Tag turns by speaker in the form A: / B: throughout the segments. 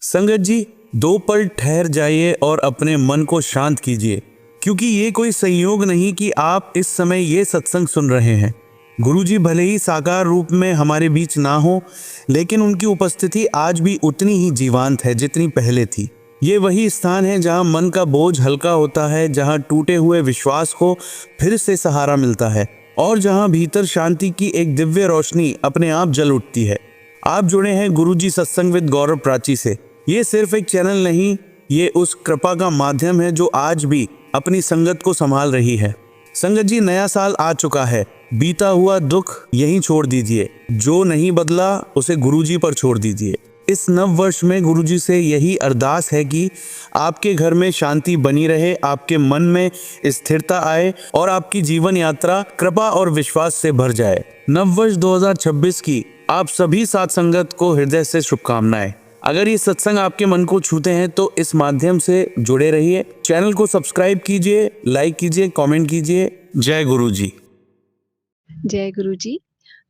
A: संगत जी, 2 पल ठहर जाइए और अपने मन को शांत कीजिए, क्योंकि ये कोई संयोग नहीं कि आप इस समय ये सत्संग सुन रहे हैं। गुरुजी भले ही साकार रूप में हमारे बीच ना हो, लेकिन उनकी उपस्थिति आज भी उतनी ही जीवंत है जितनी पहले थी। ये वही स्थान है जहाँ मन का बोझ हल्का होता है, जहाँ टूटे हुए विश्वास को फिर से सहारा मिलता है और जहाँ भीतर शांति की एक दिव्य रोशनी अपने आप जल उठती है। आप जुड़े हैं गुरुजी सत्संग विद गौरव प्राची से। ये सिर्फ एक चैनल नहीं, ये उस कृपा का माध्यम है जो आज भी अपनी संगत को संभाल रही है। संगत जी, नया साल आ चुका है। बीता हुआ दुख यहीं छोड़ दीजिए, जो नहीं बदला उसे गुरुजी पर छोड़ दीजिए। इस नव वर्ष में गुरुजी से यही अरदास है कि आपके घर में शांति बनी रहे, आपके मन में स्थिरता आए और आपकी जीवन यात्रा कृपा और विश्वास से भर जाए। नव वर्ष 2026 की आप सभी साथ संगत को हृदय से शुभकामनाएं। अगर ये सत्संग आपके मन को छूते हैं तो इस माध्यम से जुड़े रहिए। चैनल को सब्सक्राइब कीजिए, लाइक कीजिए, कमेंट कीजिए। जय गुरु जी।
B: जय गुरुजी।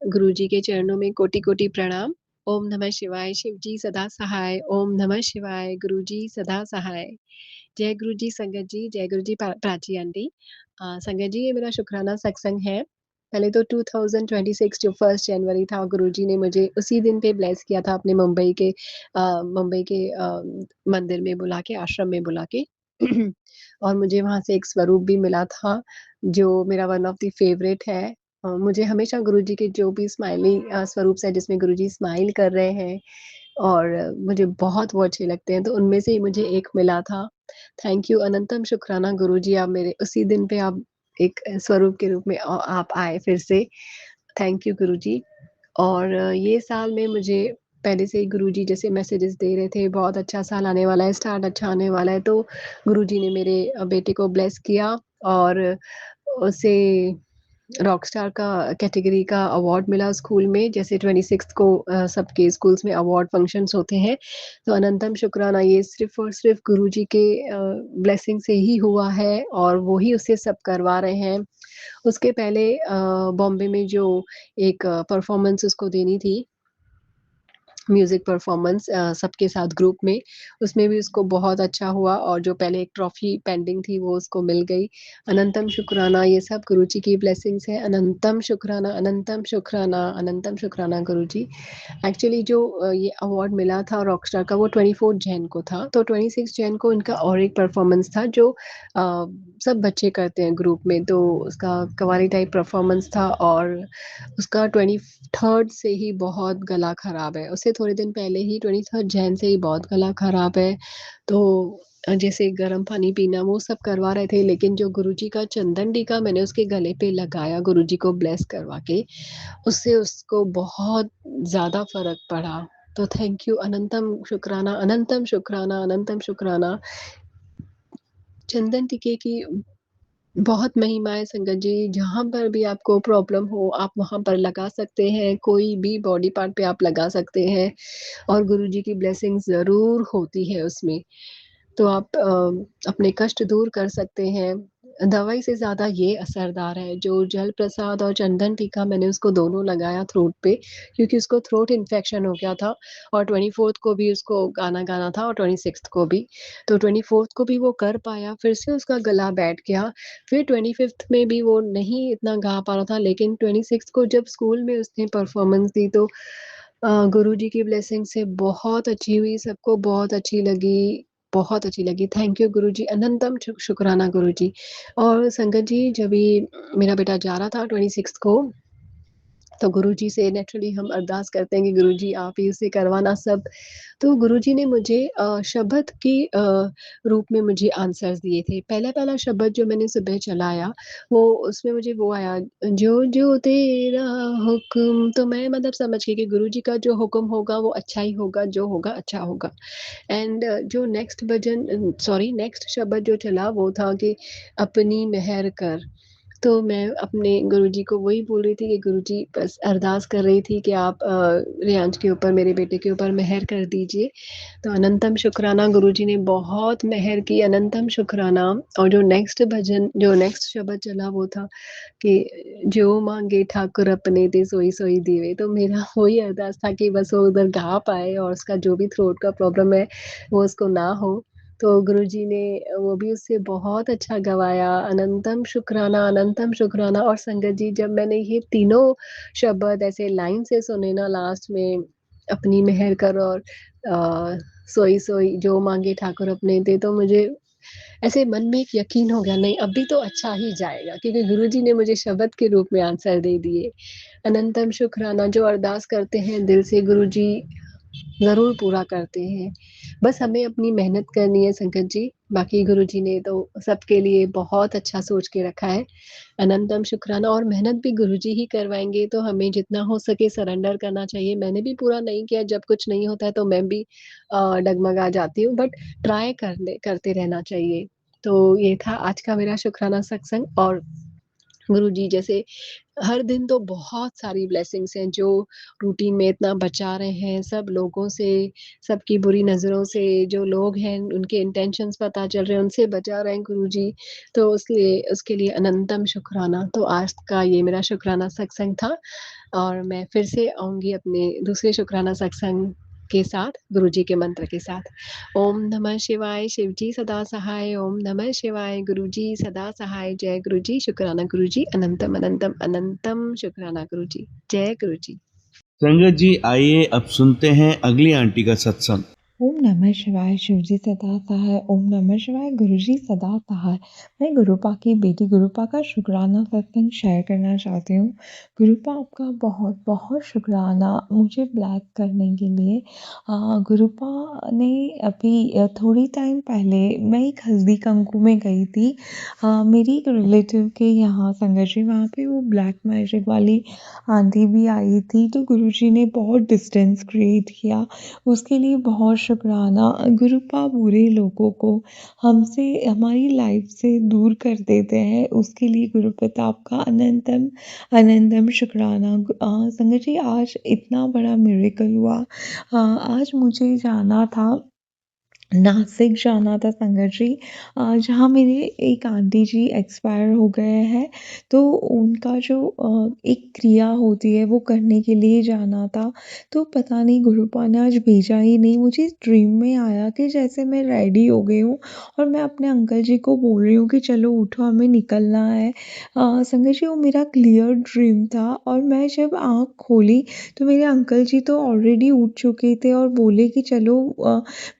B: गुरुजी के चरणों में कोटि कोटि प्रणाम। ओम नमः शिवाय। शिव जी सदा सहाय। ओम नमः शिवाय। गुरुजी सदा सहाय। जय गुरुजी संगत जी। जय गुरुजी प्राची आंटी। संगत जी, ये मेरा शुक्राना सत्संग है। पहले तो 2026 जो 1 जनवरी था, गुरुजी ने मुझे उसी दिन पे ब्लेस किया था अपने मुंबई के मंदिर में बुला के, आश्रम में बुला के। और मुझे वहाँ से एक स्वरूप भी मिला था जो मेरा वन ऑफ द फेवरेट है। मुझे हमेशा गुरुजी के जो भी स्माइलिंग स्वरूप है जिसमें गुरुजी स्माइल कर रहे हैं और मुझे बहुत वो अच्छे लगते हैं, तो उनमें से ही मुझे एक मिला था। थैंक यू, अनंतम शुक्राना गुरुजी, आप मेरे उसी दिन पे आप एक स्वरूप के रूप में आप आए फिर से। थैंक यू गुरुजी। और ये साल में मुझे पहले से ही गुरुजी जैसे मैसेजेस दे रहे थे, बहुत अच्छा साल आने वाला है, स्टार्ट अच्छा आने वाला है, तो गुरुजी ने मेरे बेटे को ब्लेस किया और उसे रॉकस्टार का कैटेगरी का अवार्ड मिला स्कूल में। जैसे 26 को सबके स्कूल्स में अवार्ड फंक्शंस होते हैं, तो अनंतम शुक्राना, ये सिर्फ़ और सिर्फ़ गुरुजी के ब्लेसिंग से ही हुआ है और वो ही उससे सब करवा रहे हैं। उसके पहले बॉम्बे में जो एक परफ़ॉर्मेंस उसको देनी थी, म्यूज़िक परफ़ॉर्मेंस सबके साथ ग्रुप में, उसमें भी उसको बहुत अच्छा हुआ और जो पहले एक ट्रॉफ़ी पेंडिंग थी वो उसको मिल गई। अनंतम शुक्राना, ये सब गुरुजी की ब्लेसिंग्स है। अनंतम शुक्राना, अनंतम शुक्राना, अनंतम शुक्राना गुरुजी। एक्चुअली जो ये अवार्ड मिला था रॉकस्टार का, वो 24 जैन को था, तो 26 जैन को इनका और एक परफ़ॉर्मेंस था जो सब बच्चे करते हैं ग्रुप में, तो उसका कव्वाली टाइप परफ़ॉर्मेंस था और उसका 23rd से ही बहुत गला खराब है। उससे थोड़े दिन पहले ही 23rd जैन से ही बहुत गला खराब है। तो जैसे गर्म पानी पीना वो सब करवा रहे थे, लेकिन जो गुरुजी का चंदन टीका मैंने उसके गले पे लगाया गुरुजी को ब्लेस करवा के, उससे उसको बहुत ज़्यादा फ़र्क पड़ा। तो थैंक यू, अनंतम शुक्राना, अनंतम शुक्राना, अनंतम शुक्राना। चंदन टीके की बहुत महिमा है संगत जी, जहाँ पर भी आपको प्रॉब्लम हो, आप वहाँ पर लगा सकते हैं, कोई भी बॉडी पार्ट पे आप लगा सकते हैं और गुरुजी की ब्लेसिंग ज़रूर होती है उसमें। तो आप अपने कष्ट दूर कर सकते हैं। दवाई से ज़्यादा ये असरदार है, जो जल प्रसाद और चंदन टीका मैंने उसको दोनों लगाया थ्रोट पे, क्योंकि उसको थ्रोट इन्फेक्शन हो गया था और 24th को भी उसको गाना गाना था और 26th को भी। तो 24th को भी वो कर पाया, फिर से उसका गला बैठ गया। फिर 25th में भी वो नहीं इतना गा पा रहा था, लेकिन 26th को जब स्कूल में उसने परफ़ॉर्मेंस दी तो गुरुजी की ब्लेसिंग से बहुत अच्छी हुई, सबको बहुत अच्छी लगी, बहुत अच्छी लगी। थैंक यू गुरुजी, अनंतम शुक्राना गुरुजी। और संगत जी, जब ये मेरा बेटा जा रहा था 26 को, तो गुरुजी से नेचुरली हम अरदास करते हैं कि गुरुजी आप ही उसे करवाना सब। तो गुरुजी ने मुझे शब्द की रूप में मुझे आंसर्स दिए थे। पहला-पहला शब्द जो मैंने सुबह चलाया, वो उसमें मुझे वो आया, जो जो तेरा हुक्म, तो मैं मतलब समझ गई कि गुरुजी का जो हुक्म होगा वो अच्छा ही होगा, जो होगा अच्छा होगा। एंड जो नेक्स्ट शब्द जो चला वो था कि अपनी मेहर कर। तो मैं अपने गुरुजी को वही बोल रही थी कि गुरुजी बस अरदास कर रही थी कि आप रियांश के ऊपर, मेरे बेटे के ऊपर मेहर कर दीजिए। तो अनंतम शुक्राना, गुरुजी ने बहुत मेहर की, अनंतम शुक्राना। और जो नेक्स्ट शब्द चला वो था कि जो माँगे ठाकुर अपने दे सोई सोई दीवे। तो मेरा वही अरदास था कि बस वो उधर गा पाए और उसका जो भी थ्रोट का प्रॉब्लम है वो उसको ना हो। तो गुरुजी ने वो भी उससे बहुत अच्छा गवाया, अनंतम शुक्राना। और संगत जी, जब मैंने ये तीनों शब्द ऐसे लाइन से सुने ना लास्ट में, अपनी मेहर कर और सोई सोई जो माँगे ठाकुर अपने दे, तो मुझे ऐसे मन में एक यकीन हो गया, नहीं अभी तो अच्छा ही जाएगा, क्योंकि गुरुजी ने मुझे शब्द के रूप में आंसर दे दिए। अनंतम शुक्राना, जो अरदास करते हैं दिल से गुरुजी ज़रूर पूरा करते हैं। बस हमें अपनी मेहनत करनी है संगत जी, बाकी गुरुजी ने तो सबके लिए बहुत अच्छा सोच के रखा है। अनंतम शुक्राना। और मेहनत भी गुरुजी ही करवाएँगे, तो हमें जितना हो सके सरेंडर करना चाहिए। मैंने भी पूरा नहीं किया, जब कुछ नहीं होता है तो मैं भी डगमगा जाती हूँ, बट ट्राई करते रहना चाहिए। तो ये था आज का मेरा शुक्राना सत्संग। और गुरुजी जैसे हर दिन तो बहुत सारी ब्लेसिंग्स हैं, जो रूटीन में इतना बचा रहे हैं सब लोगों से, सबकी बुरी नज़रों से, जो लोग हैं उनके इंटेंशंस पता चल रहे हैं, उनसे बचा रहे हैं गुरुजी। तो उसके लिए अनंतम शुक्राना। तो आज का ये मेरा शुक्राना सत्संग था, और मैं फिर से आऊँगी अपने दूसरे शुक्राना सत्संग के साथ, गुरुजी के मंत्र के साथ। ओम नमः शिवाय, शिवजी सदा सहाय। ओम नमः शिवाय, गुरुजी सदा सहाय। जय गुरुजी, शुक्राना गुरुजी, अनंतम अनंतम अनंतम शुक्राना गुरुजी। जय गुरुजी।
A: संगत जी, आइए अब सुनते हैं अगली आंटी का सत्संग।
C: ओम नमः शिवाय, शिवजी सदा सहाय। ओम नमः शिवाय, गुरुजी सदा सहाय। मैं गुरुपा की बेटी गुरुपा का शुक्राना सत्संग शेयर करना चाहती हूँ। गुरुपा, आपका बहुत बहुत शुक्राना मुझे ब्लैक करने के लिए। गुरुपा ने अभी थोड़ी टाइम पहले मैं एक हल्दी कंकु में गई थी। मेरी एक रिलेटिव के यहाँ संगत जी, वहाँ पे वो ब्लैक मैजिक वाली आंटी भी आई थी, तो गुरुजी ने बहुत डिस्टेंस क्रिएट किया, उसके लिए बहुत शुक्राना। गुरुपा बुरे लोगों को हमसे, हमारी लाइफ से दूर कर देते हैं, उसके लिए गुरुपिता आपका अनंतम अनंतम शुक्राना। संगत जी, आज इतना बड़ा मिरेकल हुआ। आज मुझे जाना था, नासिक जाना था संगत जी, जहाँ मेरे एक आंटी जी एक्सपायर हो गए हैं, तो उनका जो एक क्रिया होती है वो करने के लिए जाना था। तो पता नहीं गुरुपा ने आज भेजा ही नहीं। मुझे ड्रीम में आया कि जैसे मैं रेडी हो गई हूँ और मैं अपने अंकल जी को बोल रही हूँ कि चलो उठो, हमें निकलना है। संगत जी, वो मेरा क्लियर ड्रीम था, और मैं जब आँख खोली तो मेरे अंकल जी तो ऑलरेडी उठ चुके थे और बोले कि चलो,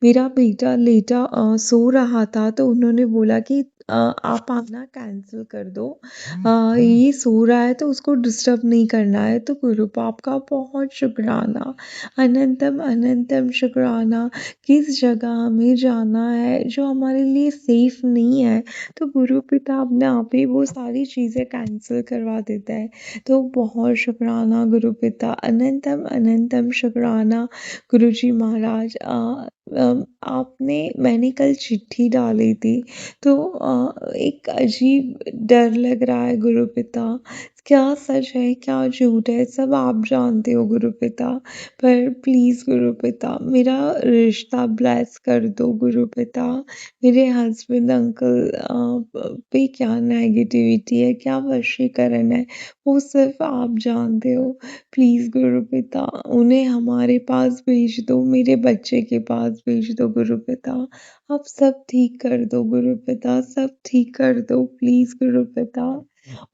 C: मेरा बेटा लेटा सो रहा था, तो उन्होंने बोला कि आप आना कैंसिल कर दो, ये सो रहा है तो उसको डिस्टर्ब नहीं करना है। तो गुरुपा, आपका बहुत शुक्राना, अनंतम अनंतम शुक्राना। किस जगह हमें जाना है जो हमारे लिए सेफ नहीं है, तो गुरु पिता अपने आप ही वो सारी चीज़ें कैंसिल करवा देता है। तो बहुत शुक्राना गुरु पिता, अनंतम अनंतम शुक्राना। गुरुजी महाराज, मैंने कल चिट्ठी डाली थी, तो एक अजीब डर लग रहा है गुरु पिता, क्या सच है क्या झूठ है सब आप जानते हो गुरु पिता, पर प्लीज़ गुरु पिता मेरा रिश्ता ब्लेस कर दो गुरु पिता। मेरे हस्बैंड अंकल पे क्या नेगेटिविटी है, क्या वशीकरण है, वो सिर्फ आप जानते हो। प्लीज़ गुरु पिता उन्हें हमारे पास भेज दो, मेरे बच्चे के पास भेज दो गुरु पिता। आप सब ठीक कर दो गुरु पिता, सब ठीक कर दो प्लीज़ गुरु पिता।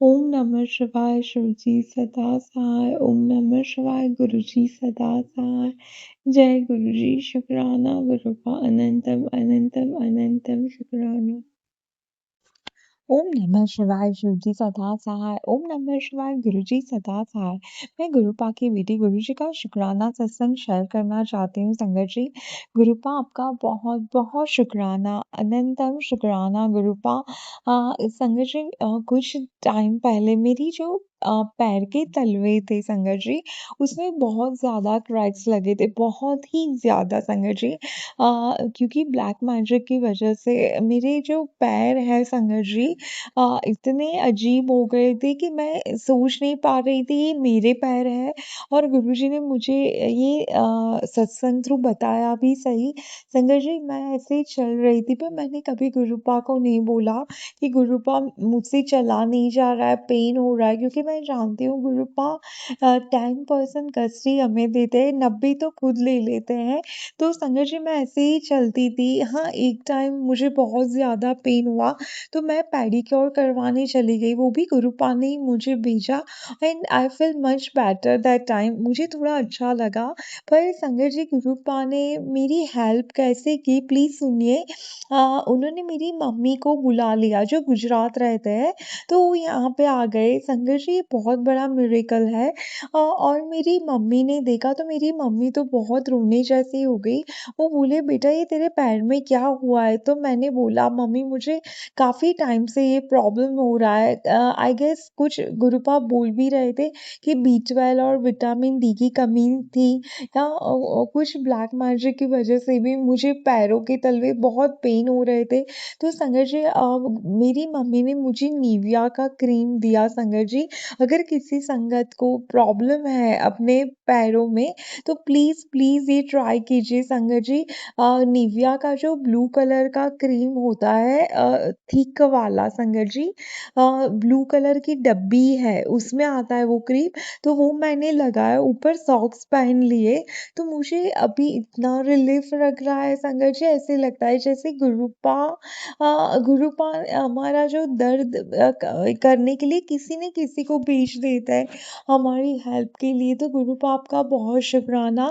C: ओम नमः शिवाय, शिवजी सदा सहाय। ओम नमः शिवाय, गुरुजी सदा सहाय। जय गुरुजी, शुक्राना गुरुपा, अनंतम अनंतम अनंतम शुक्राना। ओम नमः शिवाय, शिवजी सदा सहाय। ओम नमः शिवाय, गुरुजी सदा सहाय। मैं गुरुपा की बेटी गुरुजी का शुक्राना सत्संग शेयर करना चाहती हूँ संगत जी। गुरुपा, आपका बहुत बहुत शुक्राना, अनंतम शुक्राना गुरुपा। संगत जी, कुछ टाइम पहले मेरी जो पैर के तलवे थे संगत जी, उसमें बहुत ज़्यादा क्रैक्स लगे थे, बहुत ही ज़्यादा संगत जी। क्योंकि ब्लैक मैजिक की वजह से मेरे जो पैर हैं संगत जी इतने अजीब हो गए थे कि मैं सोच नहीं पा रही थी ये मेरे पैर हैं। और गुरुजी ने मुझे ये सत्संग थ्रू बताया भी सही। संगत जी मैं ऐसे ही चल रही थी पर मैंने कभी गुरुपा को नहीं बोला कि गुरुपा मुझसे चला नहीं जा रहा है, पेन हो रहा है, क्योंकि मैं जानती हूँ गुरुपा 10% कस्टडी हमें देते हैं, 90 तो खुद ले लेते हैं। तो संगत जी मैं ऐसे ही चलती थी। हाँ, एक टाइम मुझे बहुत ज़्यादा पेन हुआ तो मैं पेडिक्योर करवाने चली गई, वो भी गुरुपा ने ही मुझे भेजा and I feel much better that time, मुझे थोड़ा अच्छा लगा। पर संगत जी गुरुपा ने मेरी हेल्प कैसे की प्लीज़ सुनिए। उन्होंने मेरी मम्मी को बुला लिया जो गुजरात रहते हैं, तो वो यहाँ पे आ गए। संगत जी ये बहुत बड़ा मिरेकल है। और मेरी मम्मी ने देखा तो मेरी मम्मी तो बहुत रोने जैसी हो गई। वो बोले बेटा ये तेरे पैर में क्या हुआ है? तो मैंने बोला मम्मी मुझे काफ़ी टाइम से ये प्रॉब्लम हो रहा है। आई गेस कुछ गुरुपा बोल भी रहे थे कि बी12 और विटामिन डी की कमी थी या कुछ ब्लैक मैजिक की वजह से भी मुझे पैरों के तलवे बहुत पेन हो रहे थे। तो संगत जी मेरी मम्मी ने मुझे निविया का क्रीम दिया संगत जी। अगर किसी संगत को प्रॉब्लम है अपने पैरों में तो प्लीज़ प्लीज़ ये ट्राई कीजिए संगत जी। निविया का जो ब्लू कलर का क्रीम होता है थिक वाला संगत जी, ब्लू कलर की डब्बी है उसमें आता है वो क्रीम। तो वो मैंने लगाया, ऊपर सॉक्स पहन लिए, तो मुझे अभी इतना रिलीफ लग रहा है संगत जी, ऐसे लगता है जैसे गुरुपा हमारा जो दर्द करने के लिए किसी न किसी को भेज देता है हमारी हेल्प के लिए। तो गुरुपा आपका बहुत शुक्राना।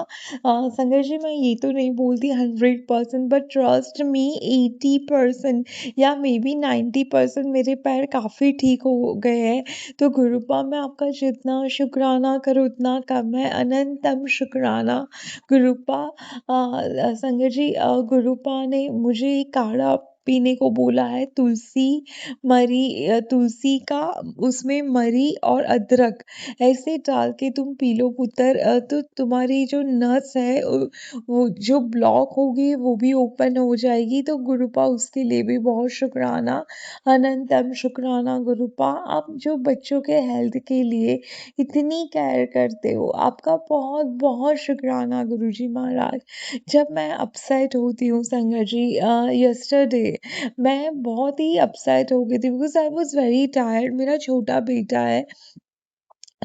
C: संगत जी मैं ये तो नहीं बोलती 100% बट ट्रस्ट मी 80% या मे बी 90% मेरे पैर काफ़ी ठीक हो गए हैं। तो गुरुपा मैं आपका जितना शुक्राना करूँ उतना कम है। अनंतम शुक्राना गुरुपा। संगत जी गुरुपा ने मुझे एक काढ़ा पीने को बोला है, तुलसी का उसमें मरी और अदरक ऐसे डाल के तुम पी लो पुत्र, तो तुम्हारी जो नस है वो जो ब्लॉक होगी वो भी ओपन हो जाएगी। तो गुरुपा उसके लिए भी बहुत शुक्राना। अनंतम शुक्राना गुरुपा। आप जो बच्चों के हेल्थ के लिए इतनी केयर करते हो, आपका बहुत बहुत शुक्राना गुरुजी महाराज। जब मैं अपसेट होती हूँ संगत जी, यस्टरडे मैं बहुत ही अपसेट हो गई थी because I was very tired. मेरा छोटा बेटा है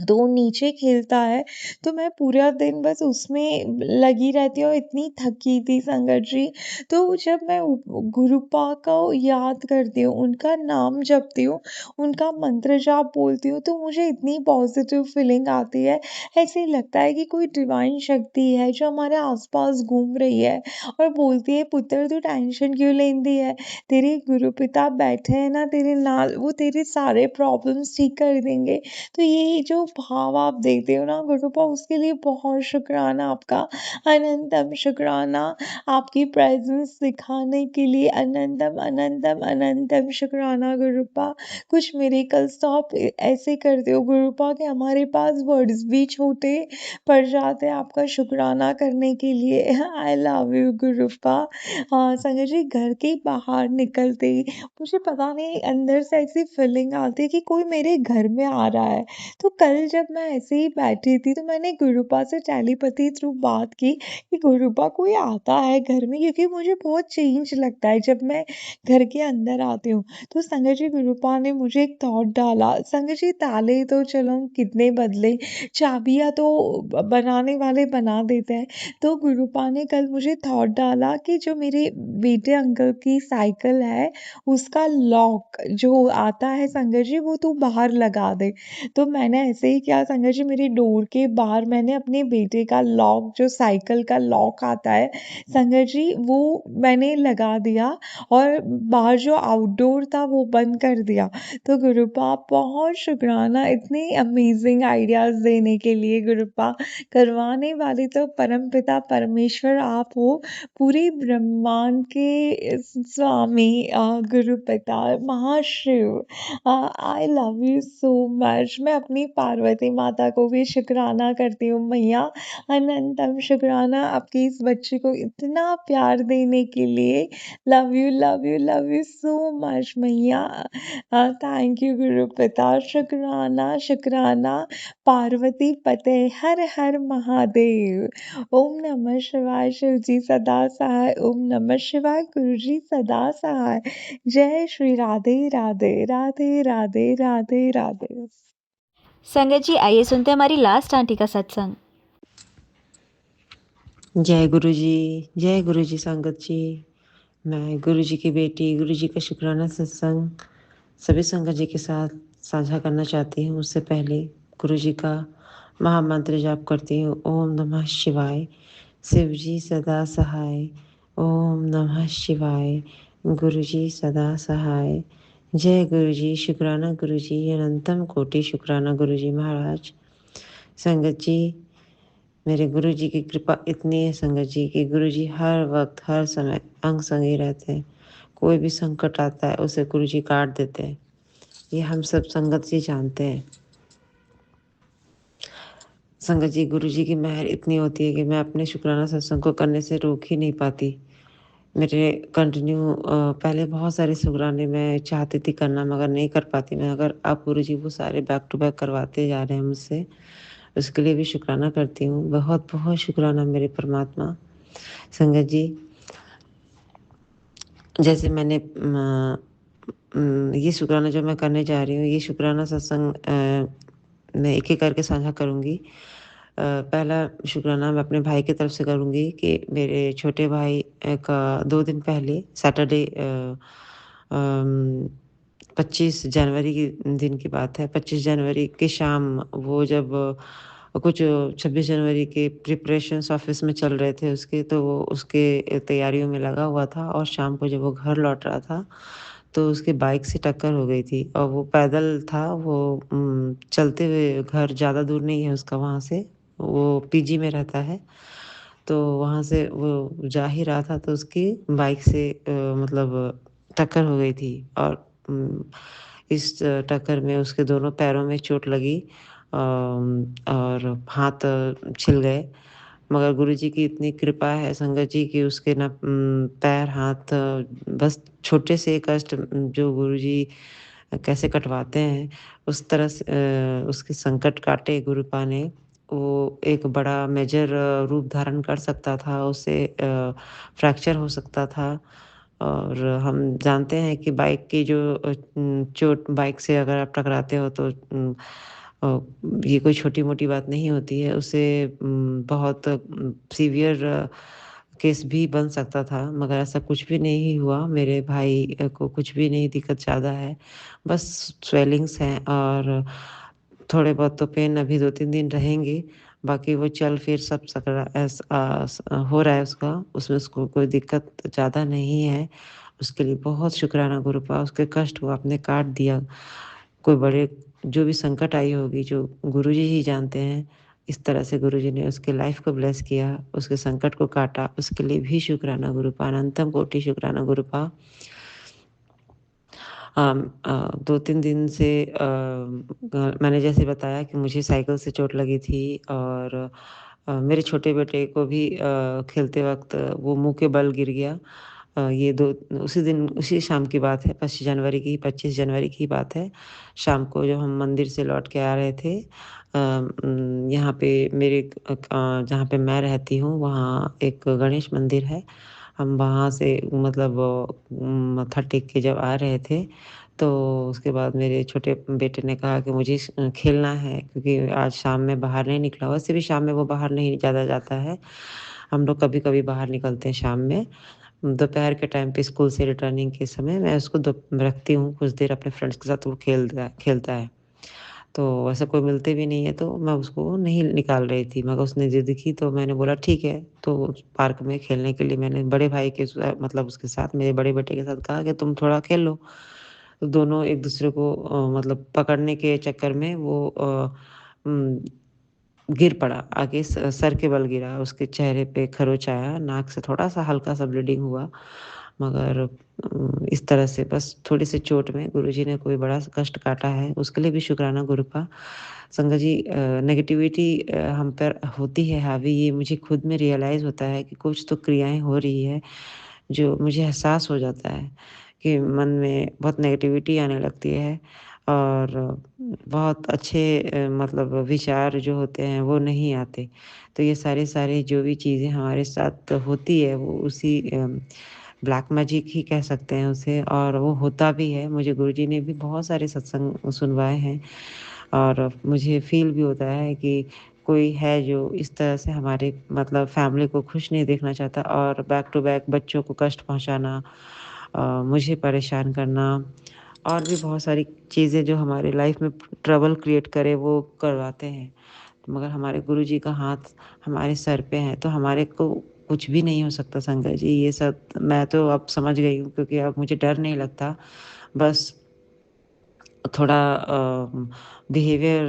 C: तो वो नीचे खेलता है, तो मैं पूरा दिन बस उसमें लगी रहती हूँ और इतनी थकी थी संगत जी। तो जब मैं गुरुपा को याद करती हूँ, उनका नाम जपती हूँ, उनका मंत्र जाप बोलती हूँ, तो मुझे इतनी पॉज़िटिव फीलिंग आती है। ऐसे लगता है कि कोई डिवाइन शक्ति है जो हमारे आस-पास घूम रही है और बोलती है पुत्र तू टेंशन क्यों लेंदी है? तेरे गुरु पिता बैठे हैं ना तेरे नाल, वो तेरे सारे प्रॉब्लम्स ठीक कर देंगे। तो ये जो भाव आप देते हो ना गुरुपा, उसके लिए बहुत शुक्राना आपका। अनंतम शुक्राना आपकी प्रेजेंस दिखाने के लिए। अनंतम अनंतम अनंतम शुक्राना गुरुपा। कुछ मिरेकल्स तो आप ऐसे करते हो गुरुपा कि हमारे पास वर्ड्स भी छोटे पड़ जाते हैं आपका शुक्राना करने के लिए। आई लव यू गुरुपा। संगत जी घर के बाहर निकलते ही मुझे पता नहीं अंदर से ऐसी फीलिंग आती है कि कोई मेरे घर में आ रहा है। तो कल जब मैं ऐसे ही बैठी थी तो मैंने गुरुपा से टेलीपैथी थ्रू बात की कि गुरुपा कोई आता है घर में, क्योंकि मुझे बहुत चेंज लगता है जब मैं घर के अंदर आती हूँ। तो संगत जी गुरुपा ने मुझे एक थॉट डाला, संगत जी ताले तो चलो कितने बदले, चाबियाँ तो बनाने वाले बना देते हैं। तो गुरुपा ने कल मुझे थॉट डाला कि जो मेरे बेटे अंकल की साइकिल है उसका लॉक जो आता है संगत जी वो तू बाहर लगा दे। तो मैंने ऐसे ऐसे ही क्या संगत जी, मेरी डोर के बाहर मैंने अपने बेटे का लॉक, जो साइकिल का लॉक आता है संगत जी, वो मैंने लगा दिया और बाहर जो आउटडोर था वो बंद कर दिया। तो गुरुपा बहुत शुक्राना इतने अमेजिंग आइडियाज़ देने के लिए गुरुपा। करवाने वाले तो परमपिता परमेश्वर आप हो, पूरे ब्रह्मांड के स्वामी Gurupita Mahashiv. I love you so much. मैं अपनी पार्वती माता को भी शुक्राना करती हूँ मैया, अनंतम शुक्राना आपकी इस बच्चे को इतना प्यार देने के लिए। Love you love you love you so much मैया। Thank you Gurupita. शुक्राना शुक्राना। पार्वती पते हर हर महादेव। ओम नमः शिवाय। शिव जी सदा सहाय। ओम नमः शिवाय। गुरु जी सदा सहाय। जय श्री राधे राधे राधे राधे राधे राधे।
D: संगत जी, आइए सुनते हैं हमारी लास्ट आंटी का सत्संग।
E: जय गुरु जी, जय गुरु जी। संगत जी, मैं गुरु जी की बेटी, गुरु जी का शुक्राना सत्संग सभी संगत जी के साथ साझा करना चाहती हूँ। उससे पहले गुरु जी का महामंत्र जाप करती हूँ। ओम नमः शिवाय। शिव जी सदा सहाय। ओम नमः शिवाय। गुरु जी सदा सहाय। जय गुरु जी। शुक्राना गुरु जी, अनंतम कोटि शुक्राना गुरु जी महाराज। संगत जी, मेरे गुरु जी की कृपा इतनी है संगत जी कि गुरु जी हर वक्त हर समय अंग संग ही रहते हैं। कोई भी संकट आता है उसे गुरु जी काट देते हैं। ये हम सब संगत जी जानते हैं। संगत जी, गुरु जी की मेहर इतनी होती है कि मैं अपने शुक्राना सत्संग को करने से रोक ही नहीं पाती। मेरे कंटिन्यू पहले बहुत सारे शुक्राने मैं चाहती थी करना, मगर नहीं कर पाती मैं। अगर अब गुरु जी वो सारे बैक टू बैक करवाते जा रहे हैं मुझसे, उसके लिए भी शुक्राना करती हूँ। बहुत बहुत शुक्राना मेरे परमात्मा। संगत जी, जैसे मैंने ये शुक्राना जो मैं करने जा रही हूँ, ये शुक्राना सत्संग मैं एक एक करके साझा करूँगी। पहला शुक्राना मैं अपने भाई की तरफ से करूँगी कि मेरे छोटे भाई का 2 दिन पहले सैटरडे 25 जनवरी की दिन की बात है। 25 जनवरी की शाम वो जब कुछ 26 जनवरी के प्रिपरेशंस ऑफिस में चल रहे थे उसके, तो वो उसके तैयारियों में लगा हुआ था और शाम को जब वो घर लौट रहा था तो उसकी बाइक से टक्कर हो गई थी और वो पैदल था। वो चलते हुए, घर ज़्यादा दूर नहीं है उसका वहाँ से, वो पीजी में रहता है। तो वहाँ से वो जा ही रहा था तो उसकी बाइक से मतलब टक्कर हो गई थी और इस टक्कर में उसके दोनों पैरों में चोट लगी और हाथ छिल गए। मगर गुरुजी की इतनी कृपा है संगत जी कि उसके ना पैर हाथ बस छोटे से कष्ट जो गुरुजी कैसे कटवाते हैं उस तरह से उसके संकट काटे गुरुपा ने। वो एक बड़ा मेजर रूप धारण कर सकता था, उससे फ्रैक्चर हो सकता था। और हम जानते हैं कि बाइक की जो चोट, बाइक से अगर आप टकराते हो तो ये कोई छोटी-मोटी बात नहीं होती है। उससे बहुत सीवियर केस भी बन सकता था, मगर ऐसा कुछ भी नहीं हुआ। मेरे भाई को कुछ भी नहीं दिक्कत ज़्यादा है, बस स्वेलिंग्स हैं और थोड़े बहुत तो पेन अभी 2-3 दिन रहेंगे। बाकी वो चल फिर सब सकरा हो रहा है उसका, उसमें उसको कोई दिक्कत ज़्यादा नहीं है। उसके लिए बहुत शुक्राना गुरुपा, उसके कष्ट को आपने काट दिया। कोई बड़े जो भी संकट आई होगी, जो गुरुजी ही जानते हैं, इस तरह से गुरुजी ने उसके लाइफ को ब्लेस किया, उसके संकट को काटा, उसके लिए भी शुक्राना गुरुपा, अनंतम कोटि शुक्राना गुरुपा। 2-3 दिन से मैंने जैसे बताया कि मुझे साइकिल से चोट लगी थी और मेरे छोटे बेटे को भी खेलते वक़्त वो मुँह के बल गिर गया। ये दो उसी दिन उसी शाम की बात है, 25 जनवरी की बात है। शाम को जब हम मंदिर से लौट के आ रहे थे यहाँ पे मेरे जहाँ पे मैं रहती हूँ वहाँ एक गणेश मंदिर है। हम वहाँ से मतलब मत्था टेक के जब आ रहे थे, तो उसके बाद मेरे छोटे बेटे ने कहा कि मुझे खेलना है क्योंकि आज शाम में बाहर नहीं निकला। वैसे भी शाम में वो बाहर नहीं ज़्यादा जाता है। हम लोग कभी-कभी बाहर निकलते हैं शाम में। दोपहर के टाइम पे स्कूल से रिटर्निंग के समय मैं उसको रखती हूँ कुछ देर अपने फ्रेंड्स के साथ, वो खेलता है। तो वैसे कोई मिलते भी नहीं है, तो मैं उसको नहीं निकाल रही थी, मगर उसने ज़िद की तो मैंने बोला ठीक है। तो उस पार्क में खेलने के लिए मैंने बड़े भाई के मतलब उसके साथ, मेरे बड़े बेटे के साथ कहा कि तुम थोड़ा खेल लो। तो दोनों एक-दूसरे को मतलब पकड़ने के चक्कर में वो उम, गिर पड़ा। आगे सर के बल गिरा, उसके चेहरे पे खरोंच आया, नाक से थोड़ा-सा हल्का-सा ब्लीडिंग हुआ। मगर इस तरह से बस थोड़ी-सी चोट में गुरुजी ने कोई बड़ा कष्ट काटा है, उसके लिए भी शुक्राना गुरु का। संगत जी, नेगेटिविटी हम पर होती है हावी, ये मुझे खुद में रियलाइज़ होता है कि कुछ तो क्रियाएँ हो रही है, जो मुझे एहसास हो जाता है कि मन में बहुत नेगेटिविटी आने लगती है और बहुत अच्छे मतलब विचार जो होते हैं वो नहीं आते। तो ये सारे-सारे जो भी चीज़ें हमारे साथ होती है वो उसी ब्लैक मैजिक ही कह सकते हैं उसे, और वो होता भी है। मुझे गुरुजी ने भी बहुत सारे सत्संग सुनवाए हैं और मुझे फ़ील भी होता है कि कोई है जो इस तरह से हमारे मतलब फैमिली को खुश नहीं देखना चाहता और बैक टू बैक बच्चों को कष्ट पहुँचाना, मुझे परेशान करना और भी बहुत सारी चीज़ें जो हमारी लाइफ में ट्रबल क्रिएट करे वो करवाते हैं। मगर हमारे गुरुजी का हाथ हमारे सर पे है, तो हमारे को कुछ भी नहीं हो सकता संगत जी। ये सब मैं तो अब समझ गई हूँ, क्योंकि अब मुझे डर नहीं लगता। बस थोड़ा बिहेवियर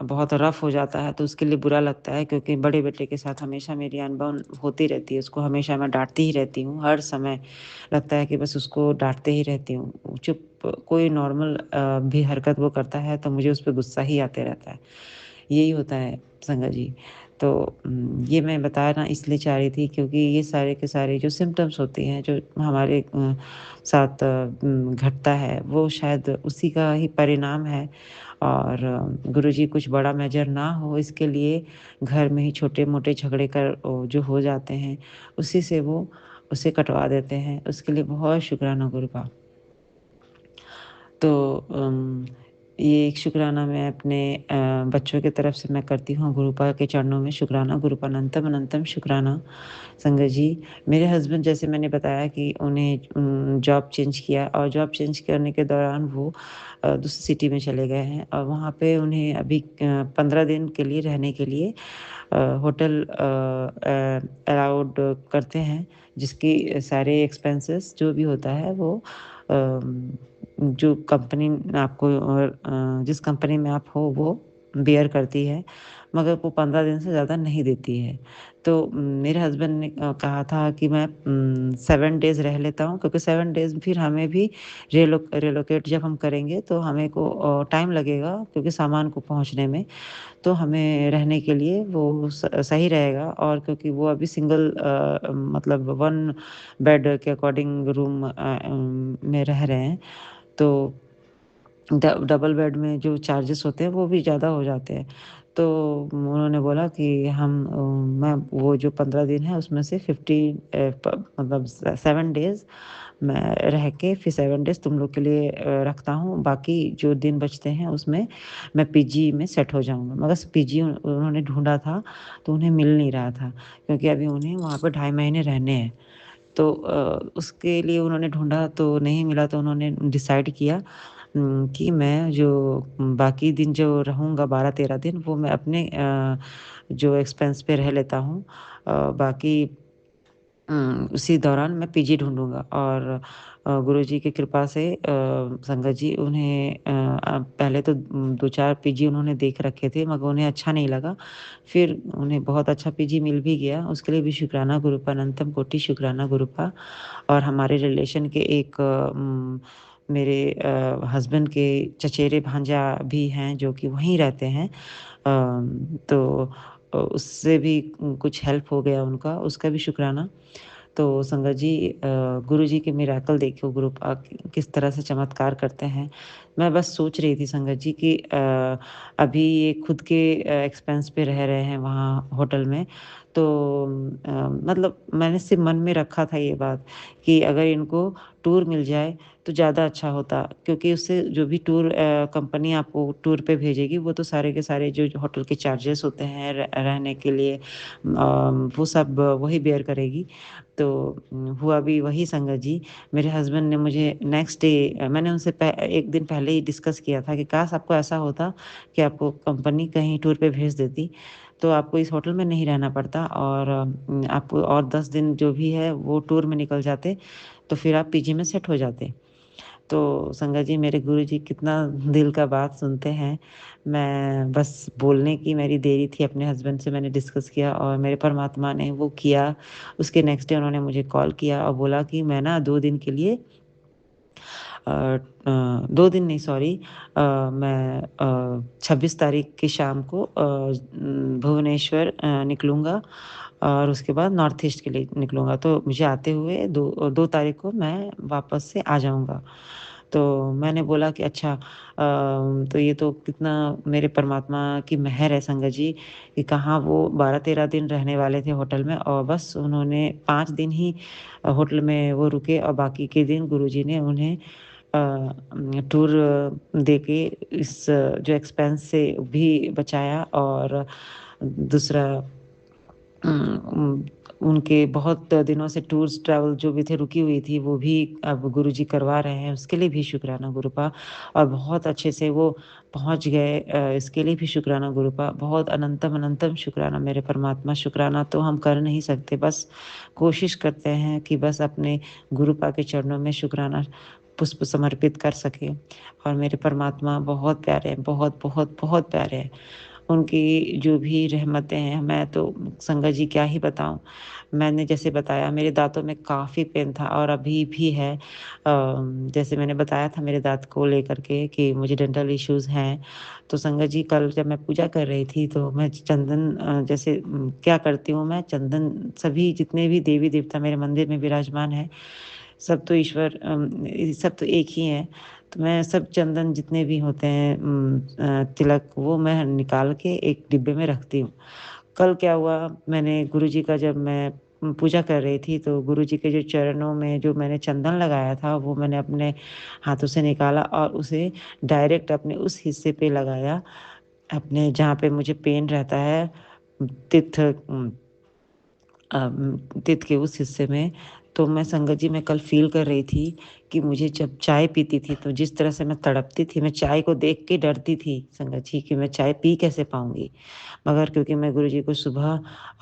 E: बहुत रफ़ हो जाता है, तो उसके लिए बुरा लगता है, क्योंकि बड़े बेटे के साथ हमेशा मेरी अनबन होती रहती है। उसको हमेशा मैं डाँटती ही रहती हूँ, हर समय लगता है कि बस उसको डाँटते ही रहती हूँ। चुप कोई नॉर्मल भी हरकत वो करता है, तो मुझे उस पे गुस्सा ही आते रहता है। यही होता है संगत जी। तो ये मैं बताना इसलिए चाह रही थी, क्योंकि ये सारे के सारे जो सिम्पटम्स होते हैं, जो हमारे साथ घटता है, वो शायद उसी का ही परिणाम है। और गुरुजी कुछ बड़ा मेजर ना हो इसके लिए घर में ही छोटे-मोटे झगड़े जो हो जाते हैं, उसी से वो उसे कटवा देते हैं। उसके लिए बहुत शुक्राना गुरु का। तो ये एक शुक्राना मैं अपने बच्चों की तरफ से मैं करती हूँ गुरुपा के चरणों में शुक्राना, गुरुपा अनंतम अनंतम शुक्राना। संगत जी, मेरे हस्बैंड जैसे मैंने बताया कि उन्हें जॉब चेंज किया और जॉब चेंज करने के दौरान वो दूसरी सिटी में चले गए हैं और वहाँ पे उन्हें अभी 15 दिन के लिए रहने के लिए होटल अलाउड करते हैं, जिसकी सारे एक्सपेंसेस जो भी होता है वो जो कंपनी आपको जिस कंपनी में आप हो वो बेयर करती है, मगर वो 15 दिन से ज़्यादा नहीं देती है। तो मेरे हस्बैंड ने कहा था कि मैं 7 डेज़ रह लेता हूँ, क्योंकि 7 डेज़ फिर हमें भी रिलोकेट जब हम करेंगे तो हमें को टाइम लगेगा, क्योंकि सामान को पहुँचने में। तो हमें रहने के लिए वो सही रहेगा, और क्योंकि वो अभी सिंगल मतलब 1 बेड के अकॉर्डिंग रूम में रह रहे हैं। तो डबल बेड में जो चार्जेस होते हैं वो भी ज़्यादा हो जाते हैं। तो उन्होंने बोला कि मैं वो जो 15 दिन है उसमें से 50 मतलब 7 डेज़ मैं रह के फिर 7 डेज़ तुम लोग के लिए रखता हूँ। बाकी जो दिन बचते हैं उसमें मैं पीजी में सेट हो जाऊँगा। मगर पीजी उन्होंने ढूँढा था तो उन्हें मिल नहीं रहा था, क्योंकि अभी उन्हें वहाँ पे 2.5 महीने रहने हैं। तो उसके लिए उन्होंने ढूँढा तो नहीं मिला, तो उन्होंने डिसाइड किया कि मैं जो बाकी दिन जो रहूँगा 12-13 दिन वो मैं अपने जो एक्सपेंस पे रह लेता हूँ। बाकी उसी दौरान मैं पीजी ढूँढूँगा, और गुरुजी की कृपा से संगत जी उन्हें पहले तो 2-4 पीजी उन्होंने देख रखे थे, मगर उन्हें अच्छा नहीं लगा। फिर उन्हें बहुत अच्छा पीजी मिल भी गया, उसके लिए भी शुक्राना गुरुपा, अनंतम कोटि शुक्राना गुरुपा। और हमारे रिलेशन के एक मेरे हस्बैंड के चचेरे भांजा भी हैं जो कि वहीं रहते हैं। तो उससे भी कुछ हेल्प हो गया उनका, उसका भी शुक्राना। तो संगत जी, गुरुजी के मिरेकल देखो, किस तरह से चमत्कार करते हैं। मैं बस सोच रही थी संगत जी कि अभी ये खुद के एक्सपेंस पे रह रहे हैं वहाँ होटल में। तो मतलब मैंने सिर्फ़ मन में रखा था ये बात कि अगर इनको टूर मिल जाए तो ज़्यादा अच्छा होता, क्योंकि उससे जो भी टूर कंपनी आपको टूर पे भेजेगी वो तो सारे के सारे जो होटल के चार्जेस होते हैं रहने के लिए वो सब वही बेयर करेगी। तो हुआ भी वही संगत जी, मेरे हस्बैंड ने मुझे नेक्स्ट डे मैंने उनसे 1 दिन पहले ही डिस्कस किया था कि काश आपको ऐसा होता कि आपको कंपनी कहीं टूर पे भेज देती, तो आपको इस होटल में नहीं रहना पड़ता और आपको और 10 दिन जो भी है वो टूर में निकल जाते, तो फिर आप पीजी में सेट हो जाते। तो संगत जी मेरे गुरुजी कितना दिल का बात सुनते हैं। मैं बस बोलने की मेरी देरी थी, अपने हस्बैंड से मैंने डिस्कस किया और मेरे परमात्मा ने वो किया। उसके नेक्स्ट डे उन्होंने मुझे कॉल किया और बोला कि मैं ना 2 दिन के लिए 2 दिन नहीं सॉरी मैं 26 तारीख की शाम को भुवनेश्वर निकलूँगा और उसके बाद नॉर्थ ईस्ट के लिए निकलूँगा। तो मुझे आते हुए 2 तारीख को मैं वापस से आ जाऊँगा। तो मैंने बोला कि अच्छा तो ये तो कितना मेरे परमात्मा की मेहर है संगत जी कि कहाँ वो 12-13 दिन रहने वाले थे होटल में और बस उन्होंने 5 दिन ही होटल में वो रुके और बाकी के दिन गुरुजी ने उन्हें टूर देके इस जो एक्सपेंस से भी बचाया और दूसरा उनके बहुत दिनों से टूर्स ट्रैवल जो भी थे रुकी हुई थी वो भी अब गुरुजी करवा रहे हैं, उसके लिए भी शुक्राना गुरुपा और बहुत अच्छे से वो पहुँच गए इसके लिए भी शुक्राना गुरुपा। बहुत अनंतम अनंतम शुक्राना मेरे परमात्मा, शुक्राना तो हम कर नहीं सकते, बस कोशिश करते हैं कि बस अपने गुरुपा के चरणों में शुक्राना पुष्प समर्पित कर सकें और मेरे परमात्मा बहुत प्यारे हैं, बहुत, बहुत, बहुत प्यारे हैं। उनकी जो भी रहमतें हैं, मैं तो संगत जी क्या ही बताऊँ। मैंने जैसे बताया मेरे दाँतों में काफ़ी पेन था और अभी भी है। जैसे मैंने बताया था मेरे दाँत को लेकर के कि मुझे डेंटल इश्यूज़ हैं। तो संगत जी कल जब मैं पूजा कर रही थी तो मैं चंदन जैसे क्या करती हूँ मैं चंदन सभी जितने भी देवी-देवता मेरे मंदिर में विराजमान हैं, सब तो ईश्वर सब तो एक ही हैं। तो मैं सब चंदन जितने भी होते हैं तिलक वो मैं निकाल के एक डिब्बे में रखती हूँ। कल क्या हुआ मैंने गुरुजी का जब मैं पूजा कर रही थी तो गुरुजी के जो चरणों में जो मैंने चंदन लगाया था वो मैंने अपने हाथों से निकाला और उसे डायरेक्ट अपने उस हिस्से पे लगाया, अपने जहाँ पे मुझे पेन रहता है तिथ तित के उस हिस्से में। तो मैं संगत जी मैं कल फ़ील कर रही थी कि मुझे जब चाय पीती थी तो जिस तरह से मैं तड़पती थी, मैं चाय को देख के डरती थी संगत जी कि मैं चाय पी कैसे पाऊँगी? मगर क्योंकि मैं गुरुजी को सुबह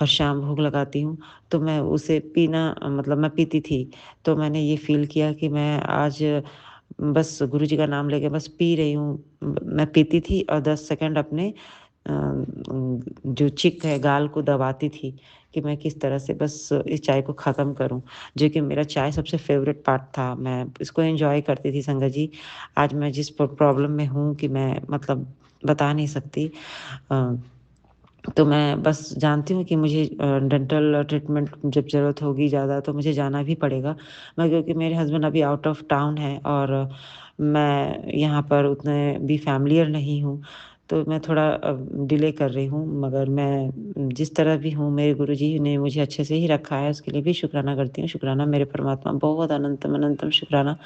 E: और शाम भोग लगाती हूँ, तो मैं उसे पीना मतलब मैं पीती थी। तो मैंने ये फ़ील किया कि मैं आज बस गुरुजी का नाम लेके बस पी रही हूँ। मैं पीती थी और 10 सेकंड अपने जो चिक है गाल को दबाती थी कि मैं किस तरह से बस इस चाय को ख़त्म करूँ, जो कि मेरा चाय सबसे फ़ेवरेट पार्ट था। मैं इसको एन्जॉय करती थी संगत जी। आज मैं जिस प्रॉब्लम में हूँ कि मैं मतलब बता नहीं सकती। अ, तो मैं बस जानती हूँ कि मुझे डेंटल ट्रीटमेंट जब ज़रूरत होगी ज़्यादा तो मुझे जाना भी पड़ेगा। मैं क्योंकि मेरे हस्बैंड अभी आउट ऑफ़ टाउन हैं और मैं यहाँ पर उतने भी फ़ैमिलियर नहीं हूँ, तो मैं थोड़ा डिले कर रही हूँ। मगर मैं जिस तरह भी हूँ मेरे गुरुजी ने मुझे अच्छे से ही रखा है, उसके लिए भी शुक्राना करती हूँ। शुक्राना मेरे परमात्मा, बहुत अनंतम अनंतम शुक्राना।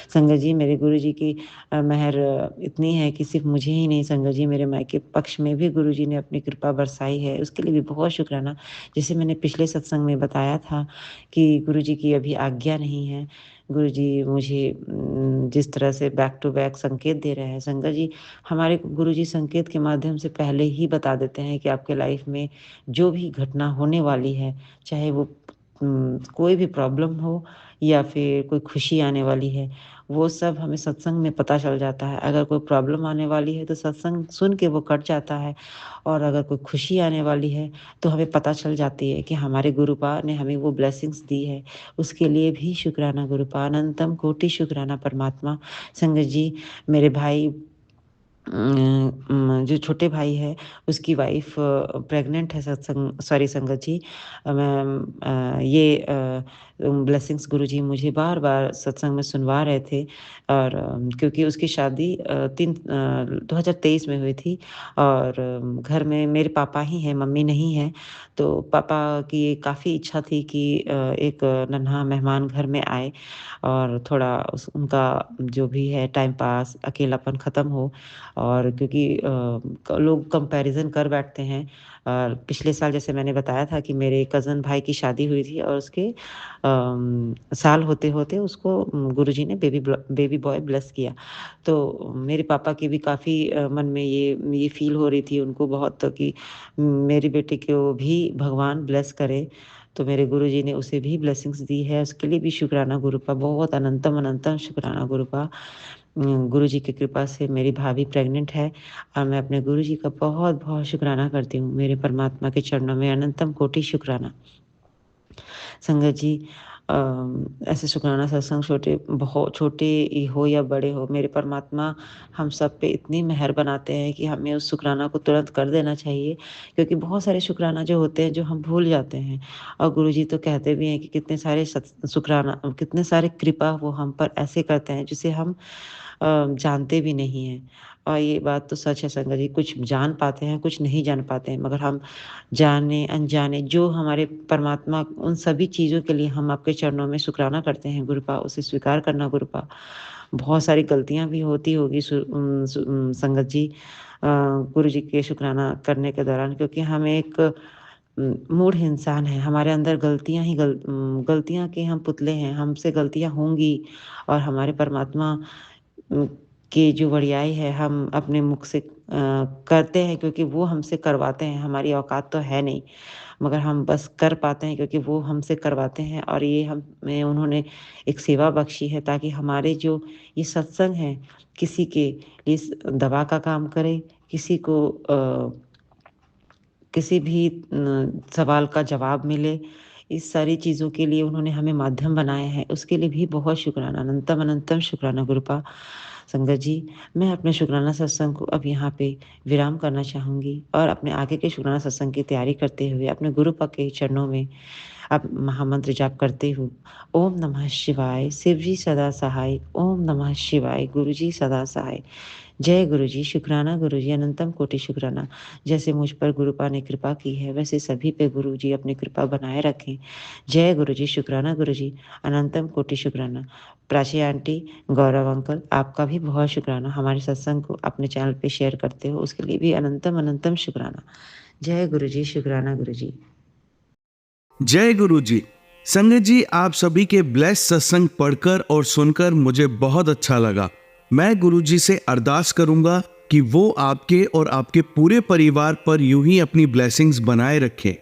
E: संगत जी मेरे गुरुजी की मेहर इतनी है कि सिर्फ़ मुझे ही नहीं संगत जी मेरे मायके पक्ष में भी गुरुजी ने अपनी कृपा बरसाई है, उसके लिए भी बहुत शुक्राना। जैसे मैंने पिछले सत्संग में बताया था कि गुरुजी की अभी आज्ञा नहीं है। गुरुजी मुझे जिस तरह से बैक टू बैक संकेत दे रहे हैं संगत जी, हमारे गुरुजी संकेत के माध्यम से पहले ही बता देते हैं कि आपके लाइफ़ में जो भी घटना होने वाली है, चाहे वो कोई भी प्रॉब्लम हो या फिर कोई खुशी आने वाली है, वो सब हमें सत्संग में पता चल जाता है। अगर कोई प्रॉब्लम आने वाली है तो सत्संग सुन के वो कट जाता है और अगर कोई खुशी आने वाली है तो हमें पता चल जाती है कि हमारे गुरुपा ने हमें वो ब्लेसिंग्स दी है। उसके लिए भी शुक्राना गुरुपा, अनंतम कोटि शुक्राना परमात्मा। संगत जी मेरे भाई जो छोटे भाई है उसकी वाइफ़ प्रेग्नेंट है सत्संग सॉरी संगत जी। ये ब्लेसिंग्स गुरुजी मुझे बार-बार सत्संग में सुनवा रहे थे और क्योंकि उसकी शादी 2023 में हुई थी और घर में मेरे पापा ही हैं, मम्मी नहीं हैं। तो पापा की काफ़ी इच्छा थी कि एक नन्हा मेहमान घर में आए और थोड़ा उनका जो भी है टाइम पास, अकेलापन ख़त्म हो। और क्योंकि लोग कंपैरिज़न कर बैठते हैं। पिछले साल जैसे मैंने बताया था कि मेरे कज़न भाई की शादी हुई थी और उसके साल होते-होते उसको गुरुजी ने बेबी बॉय ब्लेस किया। तो मेरे पापा की भी काफ़ी मन में ये फ़ील हो रही थी उनको बहुत कि मेरी बेटी को भी भगवान ब्लेस करे। तो मेरे गुरुजी ने उसे भी ब्लेसिंग्स दी है, उसके लिए भी शुक्राना गुरुपा, बहुत अनंतम शुक्राना गुरुपा। गुरुजी की कृपा से मेरी भाभी प्रेग्नेंट है और मैं अपने गुरुजी का बहुत-बहुत शुक्राना करती हूँ। मेरे परमात्मा के चरणों में अनंतम कोटि शुक्राना। संगत जी, अ, ऐसे शुक्राना सत्संग छोटे ही हो या बड़े हो, मेरे परमात्मा हम सब पे इतनी मेहर बनाते हैं कि हमें उस शुक्राना को तुरंत कर देना चाहिए, क्योंकि बहुत सारे शुक्राना जो होते हैं जो हम भूल जाते हैं। और गुरुजी तो कहते भी हैं कि कितने सारे कृपा वो हम पर ऐसे करते हैं जिसे हम जानते भी नहीं हैं। और ये बात तो सच है संगत जी, कुछ जान पाते हैं, कुछ नहीं जान पाते हैं, मगर हम जाने-अनजाने जो हमारे परमात्मा उन सभी चीज़ों के लिए हम आपके चरणों में शुकराना करते हैं गुरुपा, उसे स्वीकार करना गुरुपा। बहुत सारी गलतियाँ भी होती होगी संगत जी, गुरुजी के शुकराना करने के दौरान, क्योंकि हम एक मूढ़ इंसान हैं, हमारे अंदर गलतियाँ के हम पुतले हैं, हमसे गलतियाँ होंगी और हमारे परमात्मा की जो वड़ियाई है हम अपने मुख से करते हैं, क्योंकि वो हमसे करवाते हैं, हमारी औकात तो है नहीं, मगर हम बस कर पाते हैं क्योंकि वो हमसे करवाते हैं। और ये हमें उन्होंने एक सेवा बख्शी है ताकि हमारे जो ये सत्संग है किसी के लिए दवा का काम करे, किसी को किसी भी सवाल का जवाब मिले। इस सारी चीज़ों के लिए उन्होंने हमें माध्यम बनाया है, उसके लिए भी बहुत शुक्राना, अनंतम शुक्राना गुरुपा। संगत जी, मैं अपने शुक्राना सत्संग को अब यहाँ पे विराम करना चाहूँगी और अपने आगे के शुक्राना सत्संग की तैयारी करते हुए अपने गुरुपा के चरणों में अब महामंत्र जाप करती हूँ। ओम नमः शिवाय, शिव जी सदा सहाय। ओम नमः शिवाय, गुरु जी सदा सहाय। जय गुरु जी, शुक्राना गुरु जी, अनंतम कोटि शुक्राना। जैसे मुझ पर गुरुपा ने कृपा की है, वैसे सभी पे गुरु जी अपनी कृपा बनाए रखें। जय गुरु जी, शुक्राना गुरु जी, अनंतम कोटि शुक्राना। प्राची आंटी, गौरव अंकल, आपका भी बहुत शुक्राना। हमारे सत्संग को अपने चैनल पे शेयर करते हो, उसके लिए भी अनंतम शुक्राना। जय गुरु जी, शुक्राना गुरु जी।
A: जय गुरु जी। संगत जी, आप सभी के ब्लेस सत्संग पढ़कर और सुनकर मुझे बहुत अच्छा लगा। मैं गुरु जी से अरदास करूंगा कि वो आपके और आपके पूरे परिवार पर यूं ही अपनी ब्लेसिंग्स बनाए रखें।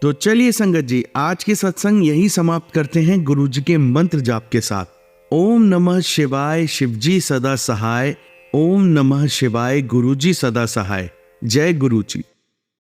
A: तो चलिए संगत जी, आज के सत्संग यही समाप्त करते हैं गुरु जी के मंत्र जाप के साथ। ओम नमः शिवाय, शिवजी सदा सहाय। ओम नमः शिवाय, गुरु जी सदा सहाय। जय गुरु जी।